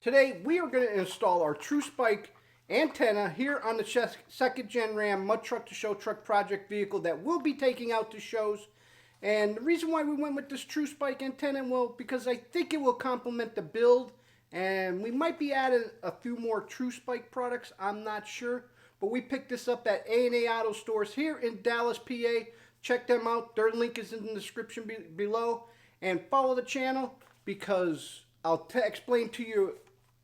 Today we are going to install our True Spike antenna here on the second gen Ram Mud Truck to Show truck project vehicle that we'll be taking out to shows. And the reason why we went with this True Spike antenna, well, because I think it will complement the build, and we might be adding a few more True Spike products, I'm not sure. But we picked this up at A&A Auto Stores here in Dallas, PA. Check them out. Their link is in the description below. And follow the channel because I'll explain to you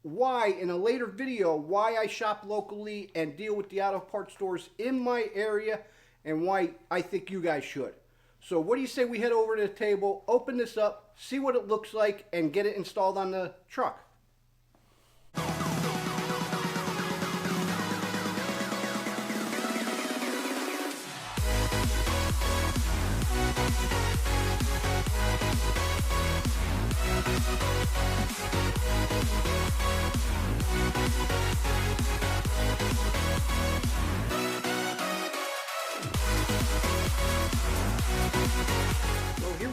why in a later video why I shop locally and deal with the auto parts stores in my area and why I think you guys should. So what do you say we head over to the table, open this up, see what it looks like, and get it installed on the truck.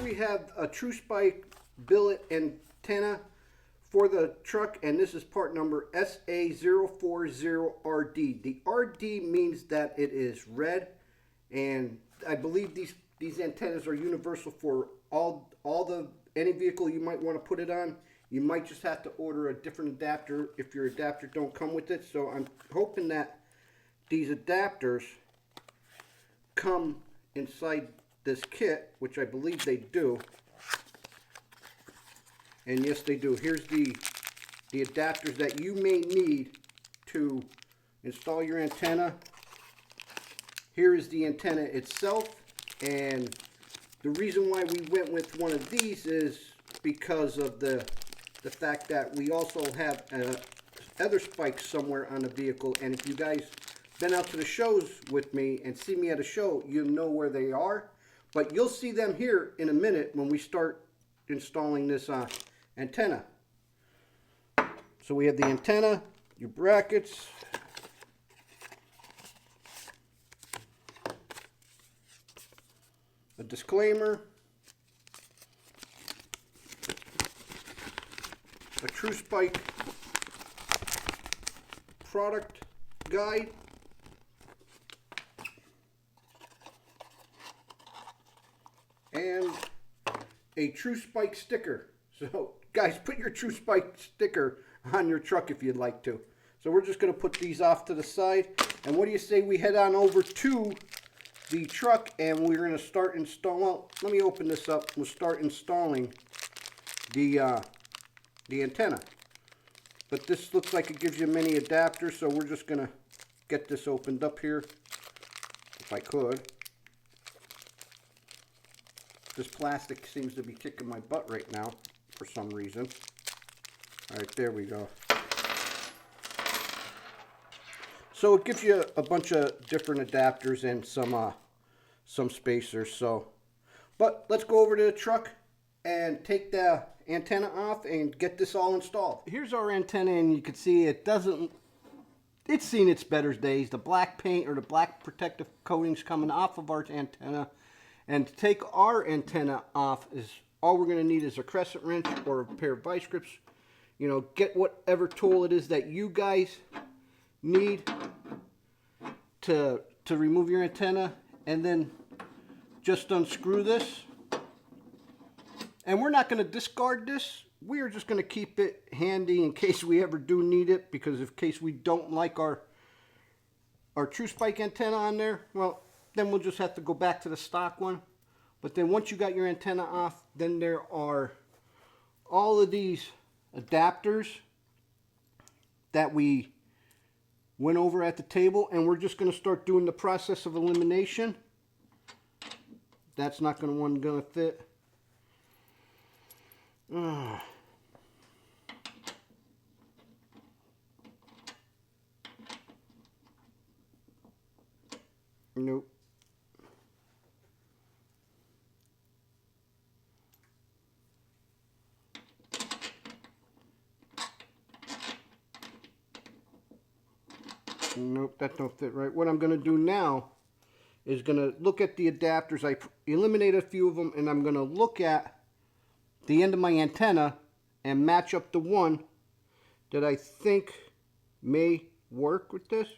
We have a True Spike billet antenna for the truck, and this is part number SA040RD. The RD means that it is red, and I believe these antennas are universal for any vehicle you might want to put it on. You might just have to order a different adapter if your adapter don't come with it. So I'm hoping that these adapters come inside this kit, which I believe they do. And yes, they do. Here's the adapters that you may need to install your antenna. Here is the antenna itself, and the reason why we went with one of these is because of the fact that we also have other spikes somewhere on the vehicle, and if you guys been out to the shows with me and see me at a show, you know where they are. But you'll see them here in a minute when we start installing this antenna. So we have the antenna, your brackets, a disclaimer, a True Spike product guide, and a True Spike sticker. So guys, put your True Spike sticker on your truck if you'd like to. So we're just going to put these off to the side, and what do you say we head on over to the truck and we're going to start installing. Well, let me open this up. We'll start installing the antenna. But this looks like it gives you many adapters, so we're just going to get this opened up here if I could. This plastic seems to be kicking my butt right now for some reason. All right, there we go. So it gives you a bunch of different adapters and some spacers. So, but let's go over to the truck and take the antenna off and get this all installed. Here's our antenna, and you can see it's seen its better days. The black paint or the black protective coatings coming off of our antenna. And to take our antenna off, is all we're going to need is a crescent wrench or a pair of vice grips. You know, get whatever tool it is that you guys need to remove your antenna, and then just unscrew this. And we're not going to discard this. We are just going to keep it handy in case we ever do need it, because in case we don't like our True Spike antenna on there, well, then we'll just have to go back to the stock one. But then once you got your antenna off, then there are all of these adapters that we went over at the table, and we're just going to start doing the process of elimination. That's not going to fit. Nope. Nope, that don't fit right. What I'm going to do now is going to look at the adapters. I eliminated a few of them, and I'm going to look at the end of my antenna and match up the one that I think may work with this.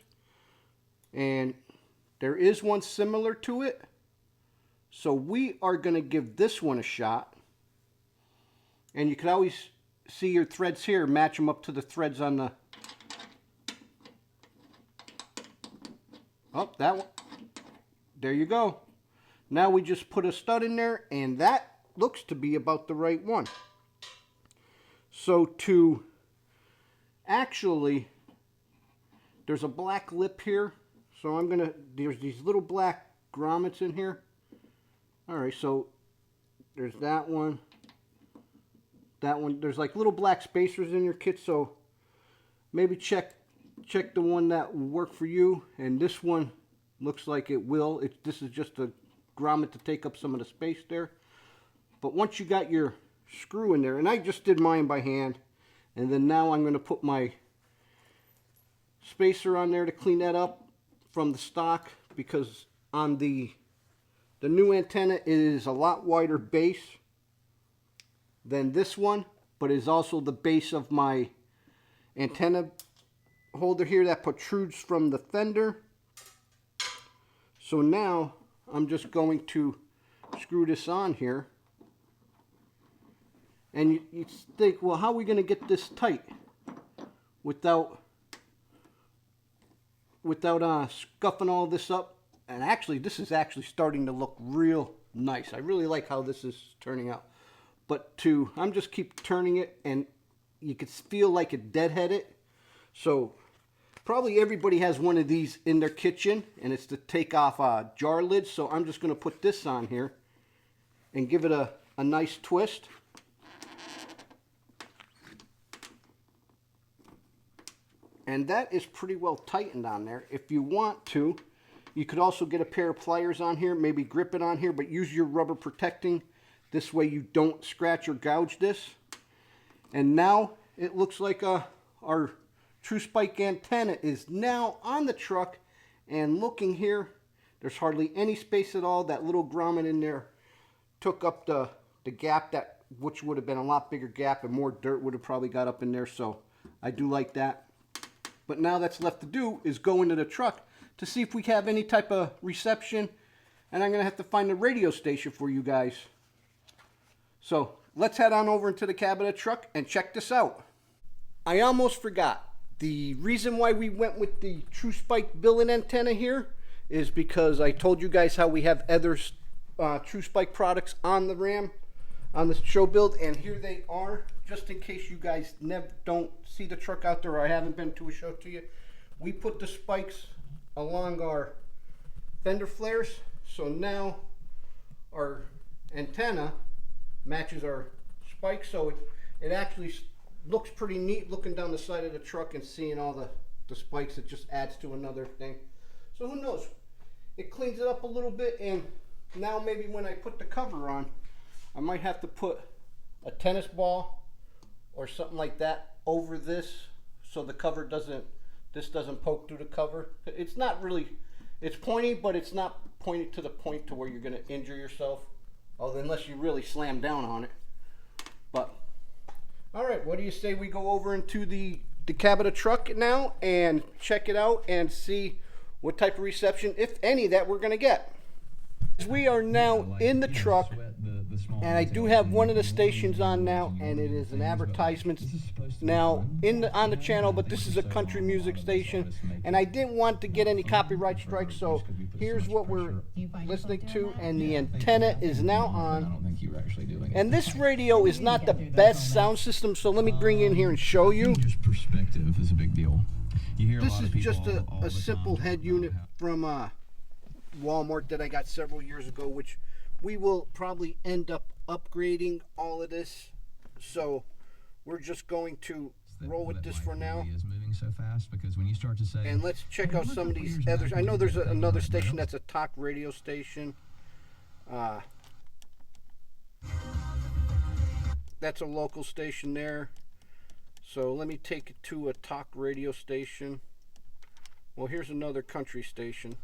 And there is one similar to it. So we are going to give this one a shot. And you can always see your threads here, match them up to the threads on the... Oh, that one. There you go. Now we just put a stud in there, and that looks to be about the right one. So to actually, there's a black lip here. So I'm gonna, there's these little black grommets in here. All right, so there's that one. That one, there's like little black spacers in your kit, so maybe check the one that will work for you. And this one looks like it will. This is just a grommet to take up some of the space there. But once you got your screw in there, and I just did mine by hand, and then now I'm going to put my spacer on there to clean that up from the stock, because on the new antenna it is a lot wider base than this one, but is also the base of my antenna holder here that protrudes from the fender. So now I'm just going to screw this on here. And you think, well, how are we going to get this tight without scuffing all this up? And actually, this is actually starting to look real nice. I really like how this is turning out. But I'm just keep turning it, and you can feel like it deadheaded. So probably everybody has one of these in their kitchen, and it's to take off jar lids. So I'm just going to put this on here and give it a nice twist. And that is pretty well tightened on there. If you want to, you could also get a pair of pliers on here, maybe grip it on here, but use your rubber protecting. This way you don't scratch or gouge this. And now it looks like our True Spike antenna is now on the truck. And looking here, there's hardly any space at all. That little grommet in there took up the gap, which would have been a lot bigger gap, and more dirt would have probably got up in there. So I do like that. But now that's left to do is go into the truck to see if we have any type of reception. And I'm going to have to find a radio station for you guys. So let's head on over into the cab of the truck and check this out. I almost forgot. The reason why we went with the True Spike billet antenna here is because I told you guys how we have other True Spike products on the Ram, on the show build. And here they are. Just in case you guys don't see the truck out there, or I haven't been to a show to you, we put the spikes along our fender flares. So now our antenna matches our spikes. So it actually looks pretty neat looking down the side of the truck and seeing all the spikes. It just adds to another thing. So who knows? It cleans it up a little bit, and now maybe when I put the cover on, I might have to put a tennis ball or something like that over this, so the cover doesn't poke through the cover. It's not really, it's pointy, but it's not pointed to the point to where you're going to injure yourself, unless you really slam down on it. But all right, what do you say we go over into the cab of the truck now and check it out and see what type of reception, if any, that we're going to get. We are now in the truck, and I do have one of the stations on now, and it is an advertisement now on the channel, but this is a country music station, and I didn't want to get any copyright strikes, so here's what we're listening to, and the antenna is now on. And this radio is not the best sound system, so let me bring you in here and show you. Just perspective is a big deal. This is just a simple head unit from Walmart that I got several years ago, which we will probably end up upgrading all of this. So we're just going to roll with this for now. Is moving so fast because when you start to say, and let's check out some of these others. I know there's another station that's a talk radio station. That's a local station there. So let me take it to a talk radio station. Well, here's another country station.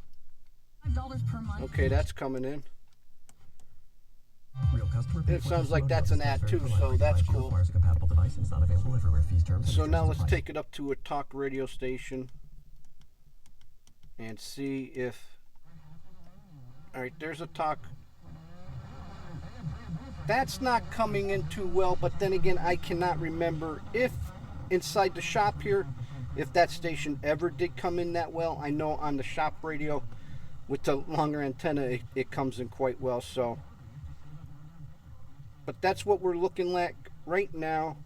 $5 per month. Okay, that's coming in. Real customer It sounds like that's an ad too, so that's cool. Requires a compatible device and it's not available everywhere. Fees, terms, and So now conditions let's apply. take it up to a talk radio station and see if... Alright, there's a talk. That's not coming in too well, but then again, I cannot remember if inside the shop here, if that station ever did come in that well. I know on the shop radio with the longer antenna, it comes in quite well, so... But that's what we're looking at right now.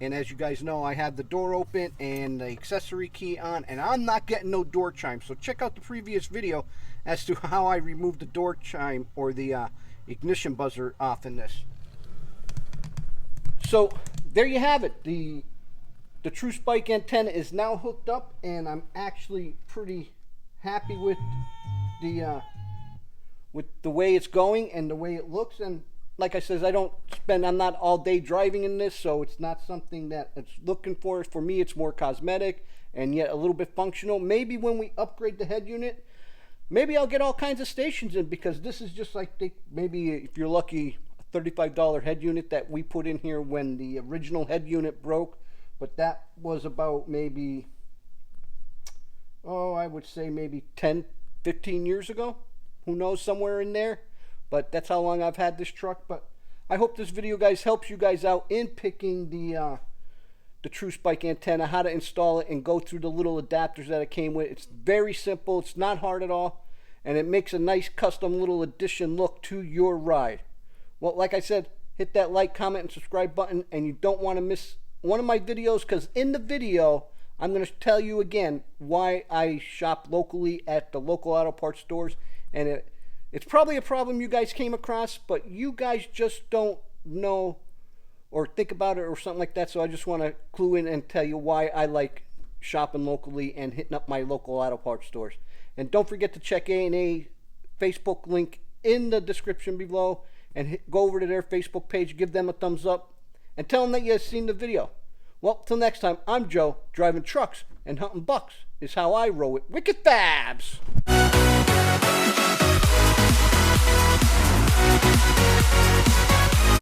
And as you guys know, I have the door open and the accessory key on, and I'm not getting no door chime. So check out the previous video as to how I removed the door chime or the ignition buzzer off in this. So there you have it. The True Spike antenna is now hooked up, and I'm actually pretty happy with the way it's going and the way it looks. And like I says, I'm not all day driving in this, so it's not something that it's looking for. For me, it's more cosmetic and yet a little bit functional. Maybe when we upgrade the head unit, maybe I'll get all kinds of stations in, because this is just like maybe if you're lucky, a $35 head unit that we put in here when the original head unit broke. But that was about maybe, I would say maybe 10, 15 years ago. Who knows, somewhere in there. But that's how long I've had this truck. But I hope this video, guys, helps you guys out in picking the True Spike antenna, how to install it, and go through the little adapters that it came with. It's very simple. It's not hard at all. And it makes a nice custom little addition look to your ride. Well, like I said, hit that like, comment, and subscribe button. And you don't want to miss one of my videos, because in the video, I'm going to tell you again why I shop locally at the local auto parts stores. And it's probably a problem you guys came across, but you guys just don't know or think about it or something like that. So I just want to clue in and tell you why I like shopping locally and hitting up my local auto parts stores. And don't forget to check A&A Facebook link in the description below, and go over to their Facebook page, give them a thumbs up, and tell them that you have seen the video. Well, till next time, I'm Joe, driving trucks and hunting bucks is how I roll it. Wicked Fabz!